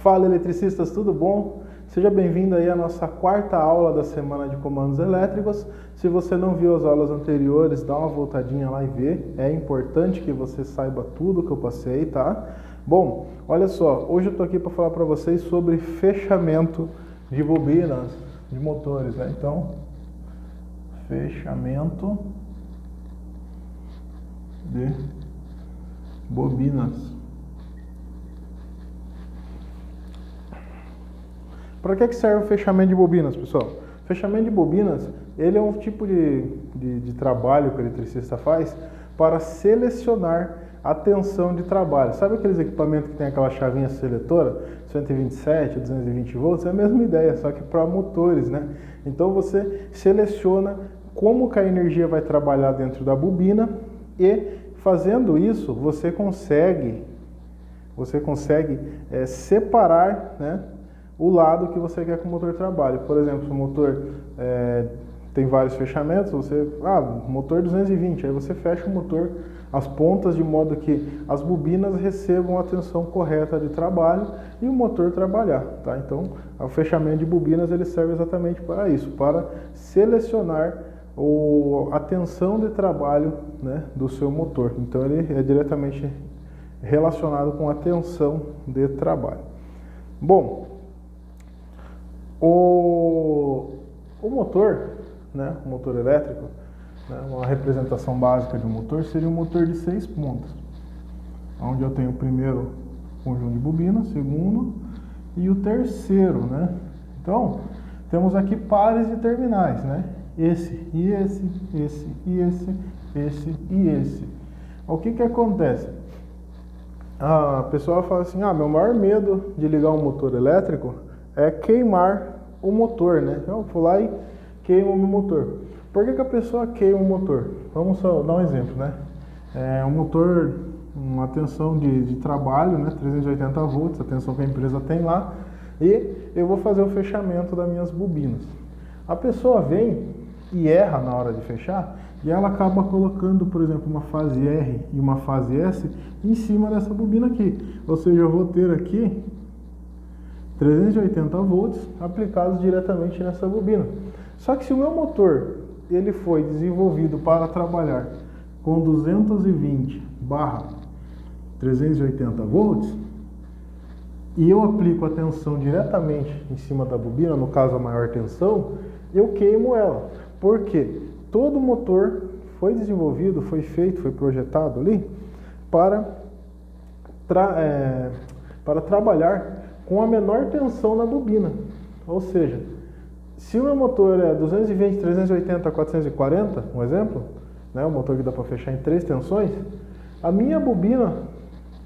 Fala, eletricistas, tudo bom? Seja bem-vindo aí à nossa quarta aula da semana de comandos elétricos. Se você não viu as aulas anteriores, dá uma voltadinha lá e vê. É importante que você saiba tudo que eu passei, tá? Bom, olha só, hoje eu tô aqui para falar para vocês sobre fechamento de bobinas de motores, né? Então, fechamento de bobinas. Para que serve o fechamento de bobinas, pessoal? Fechamento de bobinas, ele é um tipo de trabalho que o eletricista faz para selecionar a tensão de trabalho. Sabe aqueles equipamentos que tem aquela chavinha seletora, 127, 220 volts? É a mesma ideia, só que para motores, né? Então você seleciona como que a energia vai trabalhar dentro da bobina e fazendo isso você consegue separar, né, o lado que você quer que o motor trabalhe. Por exemplo, se o motor tem vários fechamentos, motor 220, aí você fecha o motor, as pontas, de modo que as bobinas recebam a tensão correta de trabalho e o motor trabalhar, tá? Então, o fechamento de bobinas ele serve exatamente para isso, para selecionar a tensão de trabalho, né, do seu motor. Então, ele é diretamente relacionado com a tensão de trabalho. Bom, o motor, né, o motor elétrico, né, uma representação básica de um motor seria um motor de 6 pontas, onde eu tenho o primeiro conjunto de bobinas, segundo e o terceiro, né? Então, temos aqui pares de terminais, né? Esse e esse, esse e esse, esse e esse. O que que acontece? A pessoa fala assim, meu maior medo de ligar um motor elétrico é queimar o motor, né? Então, eu vou lá e queimo o meu motor. Por que que a pessoa queima o motor? Vamos só dar um exemplo, né? Um motor, uma tensão de trabalho, né? 380 volts, a tensão que a empresa tem lá, e eu vou fazer o fechamento das minhas bobinas. A pessoa vem e erra na hora de fechar, e ela acaba colocando, por exemplo, uma fase R e uma fase S em cima dessa bobina aqui. Ou seja, eu vou ter aqui 380 volts aplicados diretamente nessa bobina. Só que se o meu motor ele foi desenvolvido para trabalhar com 220/380 volts e eu aplico a tensão diretamente em cima da bobina, no caso a maior tensão, eu queimo ela. Por quê? Todo motor foi desenvolvido, foi feito, foi projetado ali para trabalhar com a menor tensão na bobina. Ou seja, se o meu motor é 220, 380, 440, um exemplo, né, o motor que dá para fechar em 3 tensões, a minha bobina,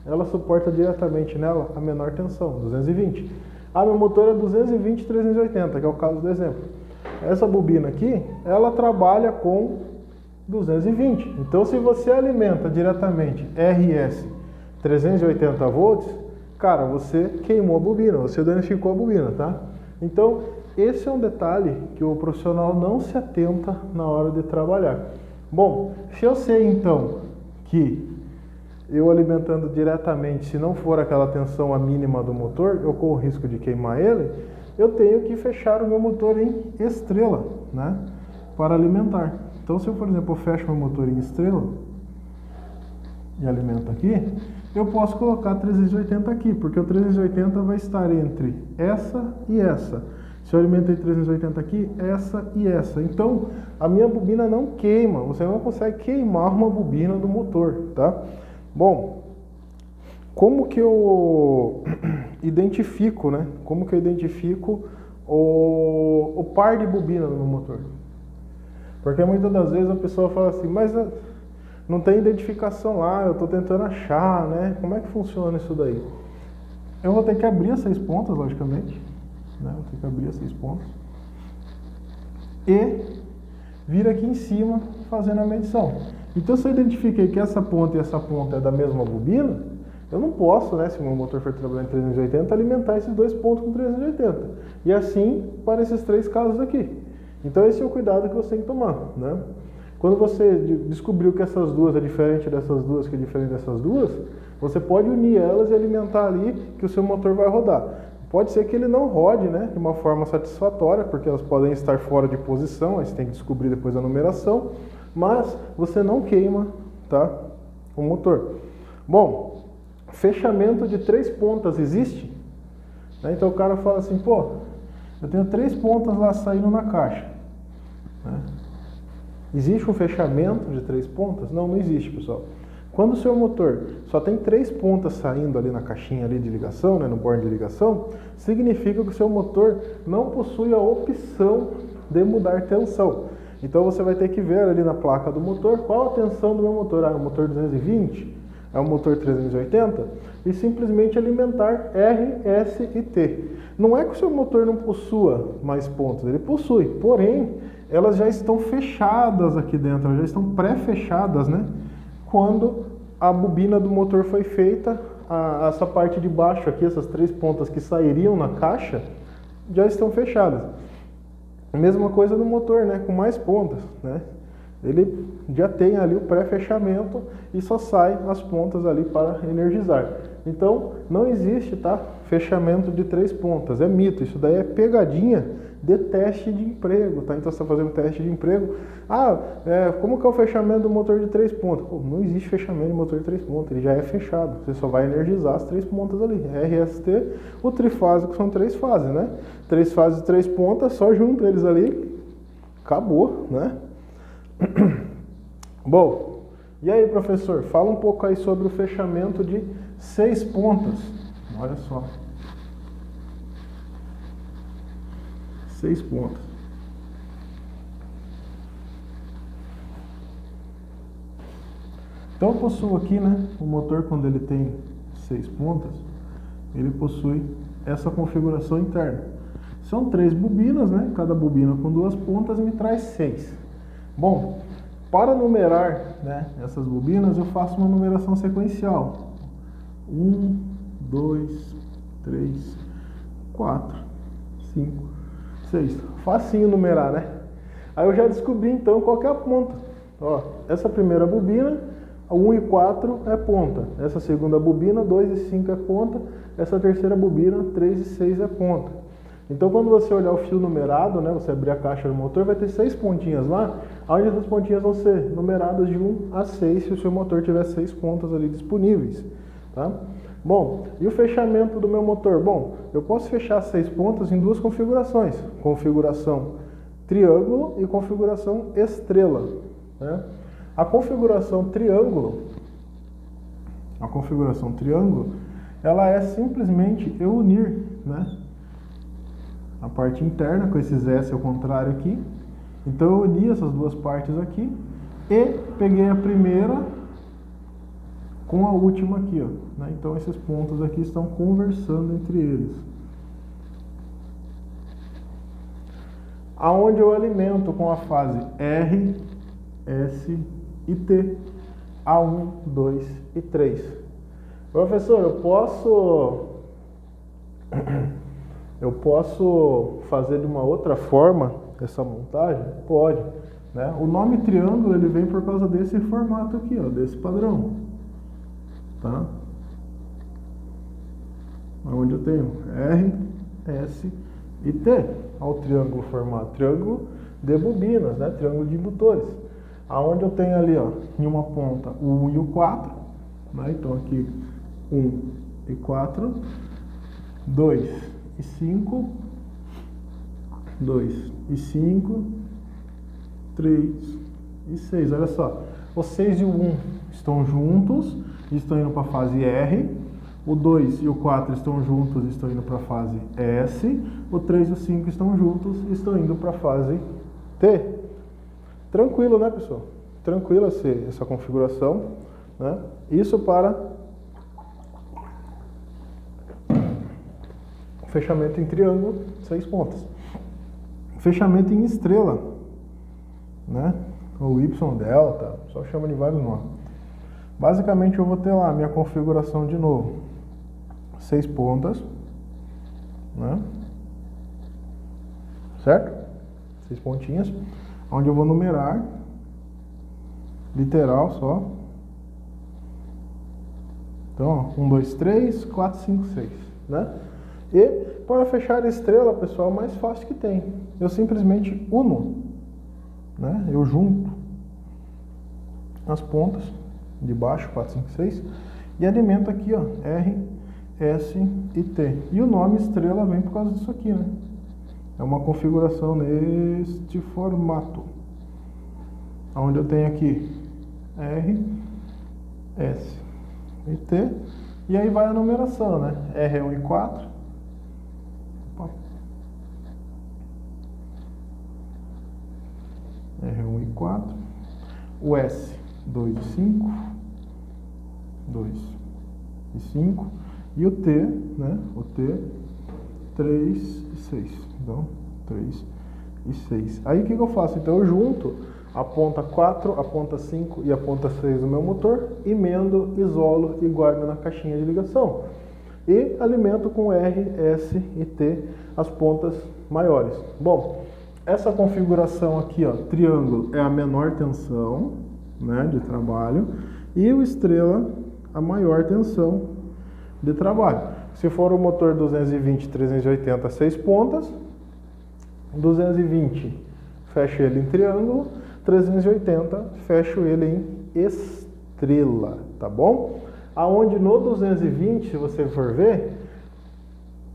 ela suporta diretamente nela a menor tensão, 220. Meu motor é 220, 380, que é o caso do exemplo. Essa bobina aqui, ela trabalha com 220. Então, se você alimenta diretamente RS 380 volts, cara, você queimou a bobina, você danificou a bobina, tá? Então, esse é um detalhe que o profissional não se atenta na hora de trabalhar. Bom, se eu sei então que eu alimentando diretamente, se não for aquela tensão a mínima do motor, eu corro o risco de queimar ele, eu tenho que fechar o meu motor em estrela, né, para alimentar. Então, se eu, por exemplo, fecho meu motor em estrela e alimento aqui, eu posso colocar 380 aqui, porque o 380 vai estar entre essa e essa. Se eu alimentei 380 aqui, essa e essa. Então, a minha bobina não queima. Você não consegue queimar uma bobina do motor, tá? Bom, como que eu identifico, né? Como que eu identifico o par de bobina no meu motor? Porque muitas das vezes a pessoa fala assim, mas não tem identificação lá, eu estou tentando achar, né? Como é que funciona isso daí? Eu vou ter que abrir as 6 pontas, logicamente, né? Vou ter que abrir as 6 pontas e vir aqui em cima fazendo a medição. Então, se eu identifiquei que essa ponta e essa ponta é da mesma bobina, eu não posso, né, se o meu motor for trabalhar em 380, alimentar esses 2 pontos com 380. E assim para esses 3 casos aqui. Então, esse é o cuidado que você tem que tomar, né? Quando você descobriu que essas duas é diferente dessas duas, que é diferente dessas duas, você pode unir elas e alimentar ali que o seu motor vai rodar. Pode ser que ele não rode, né, de uma forma satisfatória, porque elas podem estar fora de posição, aí você tem que descobrir depois a numeração, mas você não queima, tá, o motor. Bom, fechamento de 3 pontas existe? Né? Então o cara fala assim, pô, eu tenho 3 pontas lá saindo na caixa. Né? Existe um fechamento de 3 pontas? Não, não existe, pessoal. Quando o seu motor só tem 3 pontas saindo ali na caixinha ali de ligação, né, no borne de ligação, significa que o seu motor não possui a opção de mudar tensão. Então você vai ter que ver ali na placa do motor qual a tensão do meu motor. Ah, é um motor 220? É um motor 380? E simplesmente alimentar R, S e T. Não é que o seu motor não possua mais pontas, ele possui, porém elas já estão fechadas aqui dentro, elas já estão pré-fechadas, né? Quando a bobina do motor foi feita, essa parte de baixo aqui, essas 3 pontas que sairiam na caixa, já estão fechadas. Mesma coisa no motor, né, com mais pontas, né? Ele já tem ali o pré-fechamento e só sai as pontas ali para energizar. Então, não existe, tá, fechamento de 3 pontas, é mito, isso daí é pegadinha de teste de emprego, tá? Então você está fazendo teste de emprego, como que é o fechamento do motor de 3 pontas? Pô, não existe fechamento de motor de 3 pontas, ele já é fechado, você só vai energizar as 3 pontas ali, RST, o trifásico são 3 fases, né? 3 fases de 3 pontas, só junto eles ali, acabou, né? Bom, e aí, professor, fala um pouco aí sobre o fechamento de 6 pontas. Olha só. 6 pontas. Então eu possuo aqui, né, o motor quando ele tem 6 pontas, ele possui essa configuração interna. São 3 bobinas, né? Cada bobina com 2 pontas me traz 6. Bom, para numerar, né, essas bobinas, eu faço uma numeração sequencial. 1, 2, 3, 4, 5, 6. Facinho numerar, né? Aí eu já descobri então qual que é a ponta. Ó, essa primeira bobina, 1 e 4 é ponta. Essa segunda bobina, 2 e 5 é ponta. Essa terceira bobina, 3 e 6 é ponta. Então, quando você olhar o fio numerado, né, você abrir a caixa do motor, vai ter 6 pontinhas lá, onde essas pontinhas vão ser numeradas de 1 a 6, se o seu motor tiver 6 pontas ali disponíveis. Tá? Bom, e o fechamento do meu motor? Bom, eu posso fechar 6 pontas em 2 configurações, configuração triângulo e configuração estrela. Né? A configuração triângulo, ela é simplesmente eu unir, né, a parte interna, com esses S ao contrário aqui. Então eu uni essas 2 partes aqui e peguei a primeira com a última aqui, ó, né? Então esses pontos aqui estão conversando entre eles. Aonde eu alimento com a fase R, S e T, A1, 2 e 3. Professor, eu posso fazer de uma outra forma essa montagem? Pode, né? O nome triângulo ele vem por causa desse formato aqui, ó, desse padrão, tá? Onde eu tenho R, S e T. Olha o triângulo formado, triângulo de bobinas, né? Triângulo de indutores. Aonde eu tenho ali, ó, em uma ponta o 1 e o 4, né? Então aqui 1 e 4, 2 e 5, 2 e 5, 3 e 6. Olha só, o 6 e o 1 estão juntos e estão indo para a fase R. O 2 e o 4 estão juntos e estão indo para a fase S. O 3 e o 5 estão juntos e estão indo para a fase T. Tranquilo, né, pessoal? Tranquilo essa configuração, né? Isso para fechamento em triângulo, 6 pontas. Fechamento em estrela, né? Ou Y delta, só chama de vários nomes. Basicamente eu vou ter lá a minha configuração de novo. 6 pontas, né? Certo? 6 pontinhas, onde eu vou numerar, literal só. Então, ó, 1, 2, 3, 4, 5, 6, né? E para fechar a estrela, pessoal, é o mais fácil que tem. Eu simplesmente uno, né? Eu junto as pontas de baixo, 4, 5, 6, e alimento aqui, ó, R, S e T. E o nome estrela vem por causa disso aqui, né? É uma configuração neste formato, onde eu tenho aqui R, S e T, e aí vai a numeração, né? R é 1 e 4, R é 1 e 4, o S 2 e 5, 2 e 5, e o T, né? O T 3 e 6. Então, 3 e 6. Aí o que eu faço? Então eu junto a ponta 4, a ponta 5 e a ponta 6 do meu motor, emendo, isolo e guardo na caixinha de ligação. E alimento com R, S e T as pontas maiores. Bom, essa configuração aqui, ó, triângulo, é a menor tensão, né, de trabalho, e o estrela, a maior tensão de trabalho. Se for o motor 220, 380, 6 pontas, 220 fecho ele em triângulo, 380 fecho ele em estrela, tá bom? Aonde no 220, se você for ver,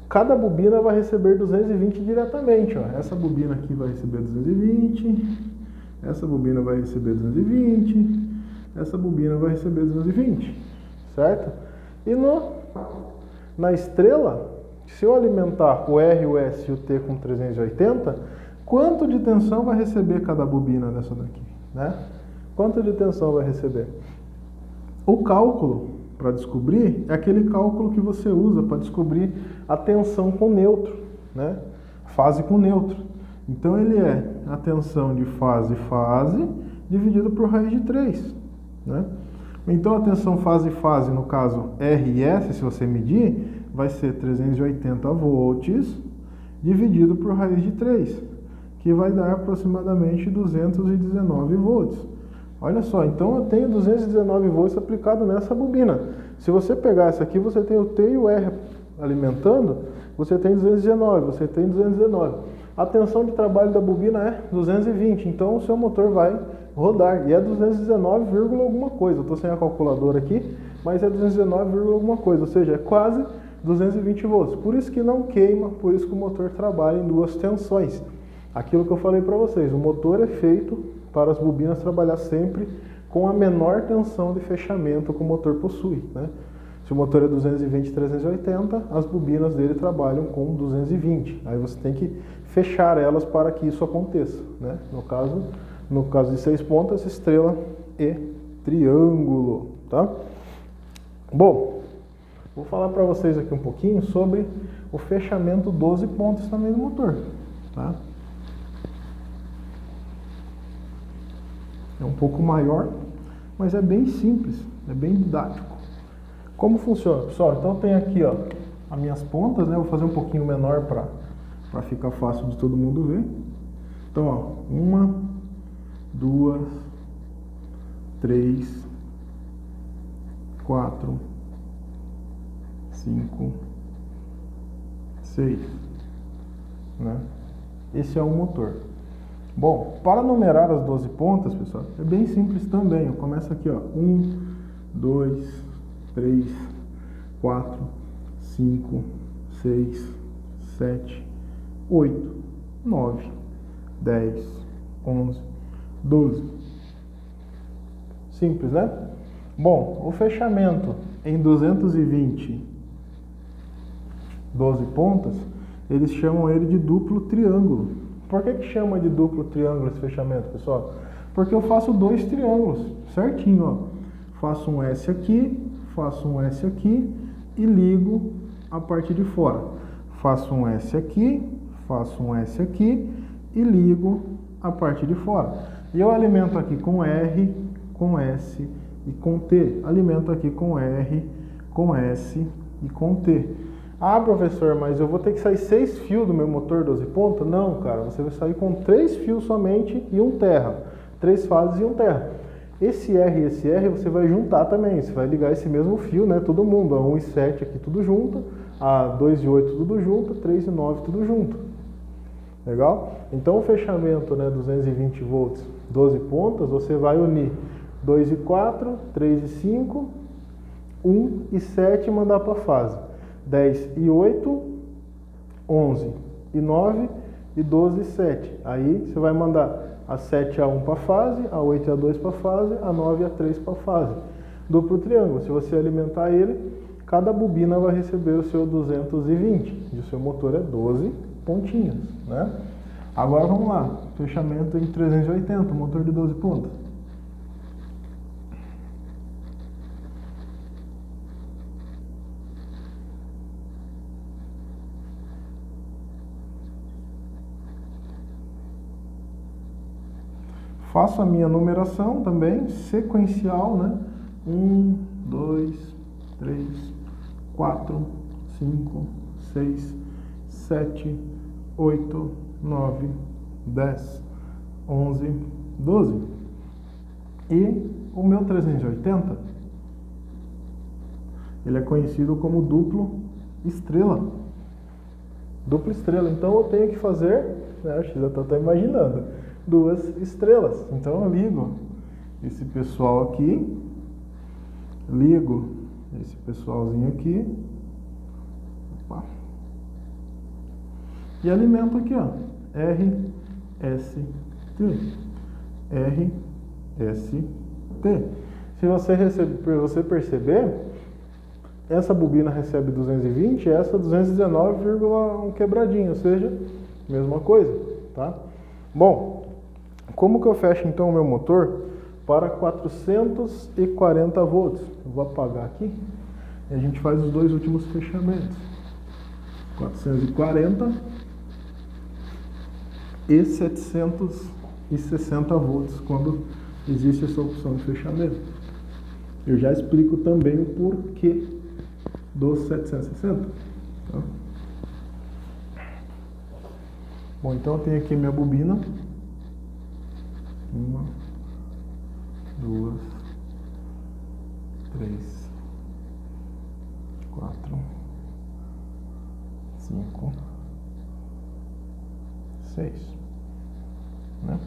cada bobina vai receber 220 diretamente, ó. Essa bobina aqui vai receber 220, essa bobina vai receber 220, essa bobina vai receber 220, certo? E na estrela, se eu alimentar o R, o S e o T com 380, quanto de tensão vai receber cada bobina dessa daqui, né? Quanto de tensão vai receber? O cálculo para descobrir é aquele cálculo que você usa para descobrir a tensão com neutro, né? Fase com neutro. Então ele é a tensão de fase dividido por raiz de 3, né? Então a tensão fase, no caso R e S, se você medir, vai ser 380 volts dividido por raiz de 3, que vai dar aproximadamente 219 volts. Olha só, então eu tenho 219 volts aplicado nessa bobina. Se você pegar essa aqui, você tem o T e o R alimentando, você tem 219, você tem 219. A tensão de trabalho da bobina é 220, então o seu motor vai rodar, e é 219, alguma coisa. Eu estou sem a calculadora aqui, mas é 219, alguma coisa, ou seja, é quase 220 volts. Por isso que não queima, por isso que o motor trabalha em duas tensões. Aquilo que eu falei para vocês, o motor é feito para as bobinas trabalhar sempre com a menor tensão de fechamento que o motor possui, né? Se o motor é 220, 380, as bobinas dele trabalham com 220. Aí você tem que fechar elas para que isso aconteça, né? No caso de 6 pontas, estrela e triângulo, tá? Bom, vou falar para vocês aqui um pouquinho sobre o fechamento 12 pontos também do motor, tá? É um pouco maior, mas é bem simples, é bem didático. Como funciona, pessoal? Então tem aqui, ó, as minhas pontas, né? Vou fazer um pouquinho menor para ficar fácil de todo mundo ver. Então, ó, 1, 2, 3, 4, 5, 6, né? Esse é o motor. Bom, para numerar as 12 pontas, pessoal, é bem simples também. Eu começo aqui, ó, 1, 2, 3, 4, 5, 6, 7, 8, 9, 10, 11, 12. Simples, né? Bom, o fechamento em 220 12 pontas, eles chamam ele de duplo triângulo. Por que chama de duplo triângulo esse fechamento, pessoal? Porque eu faço 2 triângulos, certinho, ó. Faço um S aqui, faço um S aqui e ligo a parte de fora. Faço um S aqui, faço um S aqui e ligo a parte de fora. E eu alimento aqui com R, com S e com T. Alimento aqui com R, com S e com T. Ah, professor, mas eu vou ter que sair 6 fios do meu motor 12 pontas? Não, cara, você vai sair com 3 fios somente e um terra. 3 fases e um terra. Esse R e esse R você vai juntar também, você vai ligar esse mesmo fio, né? Todo mundo, a 1 e 7 aqui tudo junto, a 2 e 8 tudo junto, 3 e 9 tudo junto. Legal? Então o fechamento, né, 220 volts, 12 pontas, você vai unir 2 e 4, 3 e 5, 1 e 7 e mandar para a fase. 10 e 8, 11 e 9 e 12 e 7. Aí você vai mandar a 7 e a 1 para a fase, a 8 e a 2 para a fase, a 9 e a 3 para a fase. Duplo triângulo, se você alimentar ele, cada bobina vai receber o seu 220. E o seu motor é 12 pontinhas, né? Agora vamos lá, fechamento em 380, motor de 12 pontas. Faço a minha numeração também, sequencial, né? 1, 2, 3, 4, 5, 6, 7, 8, 9, 10, 11, 12. E o meu 380, ele é conhecido como duplo estrela. Duplo estrela, então eu tenho que fazer, né, acho que já estou imaginando, 2 estrelas. Então eu ligo esse pessoal aqui, ligo esse pessoalzinho aqui, opa, e alimento aqui, ó, RST, RST. Se você perceber, essa bobina recebe 220, essa 219,1 quebradinho, ou seja, mesma coisa, tá? Bom, como que eu fecho então o meu motor para 440 volts? Eu vou apagar aqui e a gente faz os dois últimos fechamentos. 440 e 760 volts quando existe essa opção de fechamento. Eu já explico também o porquê dos 760. Tá? Bom, então eu tenho aqui minha bobina. 1, 2, 3, 4, 5, 6, né?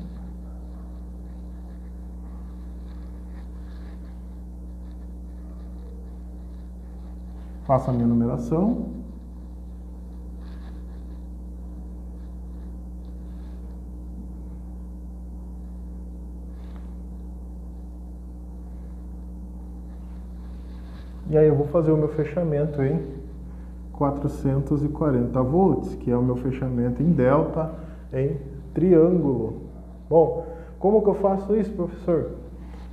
Faço a minha numeração. E aí eu vou fazer o meu fechamento em 440 volts, que é o meu fechamento em delta, em triângulo. Bom, como que eu faço isso, professor?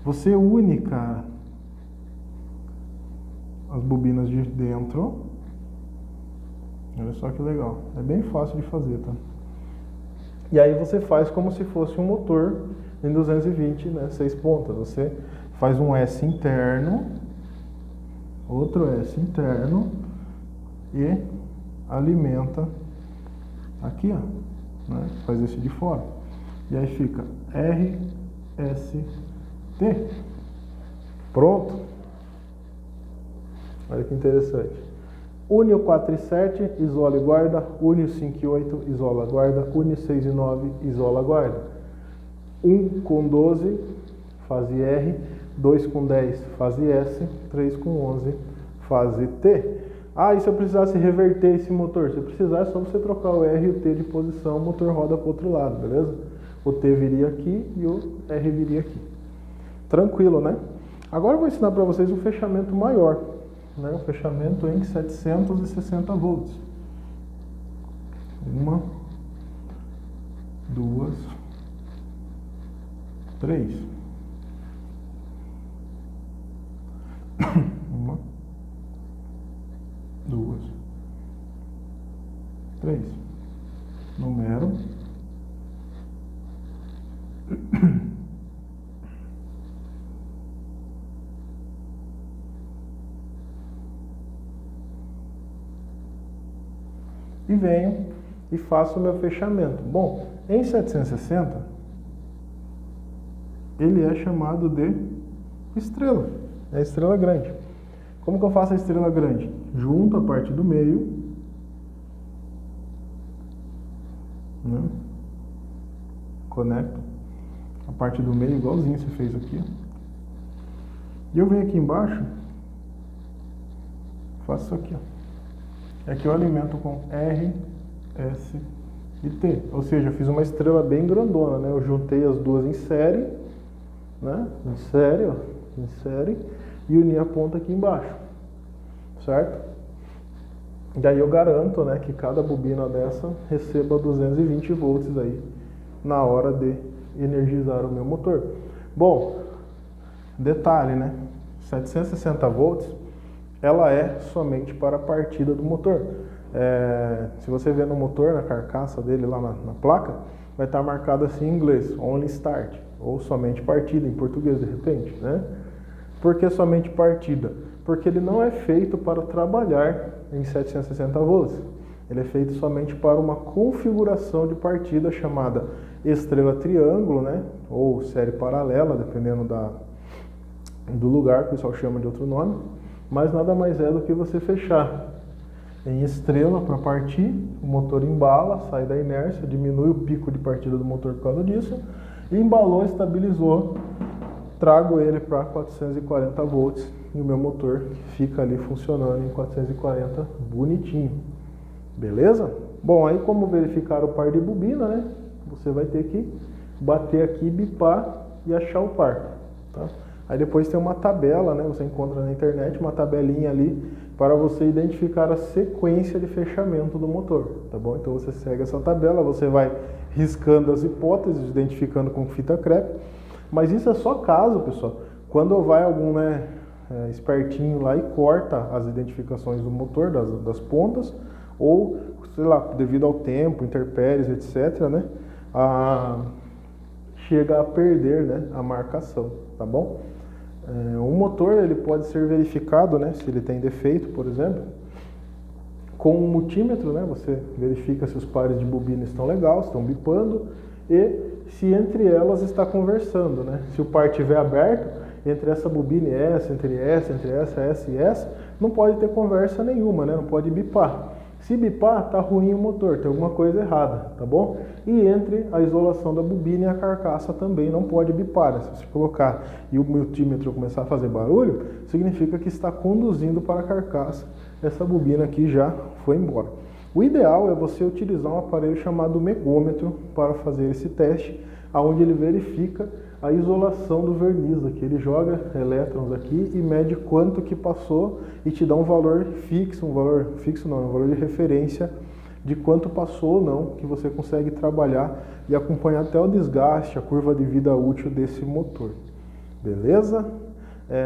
Você une, cara, as bobinas de dentro. Olha só que legal. É bem fácil de fazer, tá? E aí você faz como se fosse um motor em 220, né, 6 pontas. Você faz um S interno, outro S interno e alimenta aqui, ó, né? Faz esse de fora. E aí fica RST. Pronto. Olha que interessante. Une o 4 e 7, isola e guarda. Une o 5 e 8, isola e guarda. Une o 6 e 9, isola e guarda. 1 com 12, fase R. 2 com 10, fase S. 3 com 11, fase T. Ah, e se eu precisasse reverter esse motor? Se precisar, é só você trocar o R e o T de posição, o motor roda para o outro lado, beleza? O T viria aqui e o R viria aqui. Tranquilo, né? Agora eu vou ensinar para vocês um fechamento maior, né? Um fechamento em 760 volts. 1, 2, 3. 1, 2, 3. Numero. E venho e faço o meu fechamento. Bom, em 760, ele é chamado de estrela. É a estrela grande. Como que eu faço a estrela grande? Junto a parte do meio, né? Conecto a parte do meio igualzinho você fez aqui. E eu venho aqui embaixo, faço isso aqui, ó. Aqui eu alimento com R, S e T. Ou seja, eu fiz uma estrela bem grandona, né? Eu juntei as duas em série, né? Em série, ó. Em série. E uni a ponta aqui embaixo. Certo? E aí eu garanto, né, que cada bobina dessa receba 220 volts aí na hora de energizar o meu motor. Bom, detalhe, né? 760 volts, ela é somente para a partida do motor. Se você ver no motor, na carcaça dele lá na placa, vai estar marcado assim em inglês, only start, ou somente partida, em português de repente, né? Por que somente partida? Porque ele não é feito para trabalhar em 760 volts. Ele é feito somente para uma configuração de partida chamada estrela triângulo, né? Ou série paralela, dependendo do lugar, o pessoal chama de outro nome. Mas nada mais é do que você fechar em estrela para partir, o motor embala, sai da inércia, diminui o pico de partida do motor por causa disso, e embalou, estabilizou, trago ele para 440 volts e o meu motor fica ali funcionando em 440 bonitinho. Beleza? Bom, aí como verificar o par de bobina, né? Você vai ter que bater aqui, bipar e achar o par, tá? Aí depois tem uma tabela, né? Você encontra na internet uma tabelinha ali para você identificar a sequência de fechamento do motor, tá bom? Então você segue essa tabela, você vai riscando as hipóteses, identificando com fita crepe. Mas isso é só caso, pessoal, quando vai algum, né, espertinho lá e corta as identificações do motor, das pontas, ou, sei lá, devido ao tempo, intempéries, etc., né, chega a perder, né, a marcação, tá bom? O motor ele pode ser verificado, né, se ele tem defeito, por exemplo, com um multímetro, né, você verifica se os pares de bobina estão legais, estão bipando, e se entre elas está conversando, né? Se o par estiver aberto, entre essa bobina e essa, entre essa e essa, não pode ter conversa nenhuma, né? Não pode bipar. Se bipar, tá ruim o motor, tem alguma coisa errada, tá bom? E entre a isolação da bobina e a carcaça também não pode bipar, né? Se você colocar e o multímetro começar a fazer barulho, significa que está conduzindo para a carcaça. Essa bobina aqui já foi embora. O ideal é você utilizar um aparelho chamado megômetro para fazer esse teste, onde ele verifica a isolação do verniz aqui. Ele joga elétrons aqui e mede quanto que passou e te dá um valor fixo, um valor de referência de quanto passou ou não, que você consegue trabalhar e acompanhar até o desgaste, a curva de vida útil desse motor. Beleza?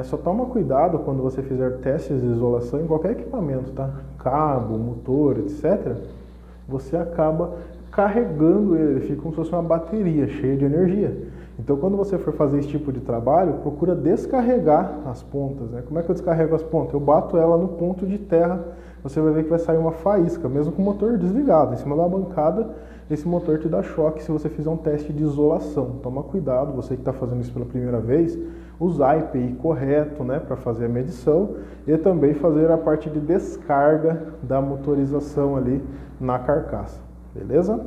Só toma cuidado quando você fizer testes de isolação em qualquer equipamento, tá? Cabo, motor, etc. Você acaba carregando ele fica como se fosse uma bateria cheia de energia. Então, quando você for fazer esse tipo de trabalho, procura descarregar as pontas, né? Como é que eu descarrego as pontas? Eu bato ela no ponto de terra, você vai ver que vai sair uma faísca, mesmo com o motor desligado. Em cima da bancada, esse motor te dá choque se você fizer um teste de isolação. Toma cuidado, você que está fazendo isso pela primeira vez, usar IPI correto, né, para fazer a medição e também fazer a parte de descarga da motorização ali na carcaça. Beleza?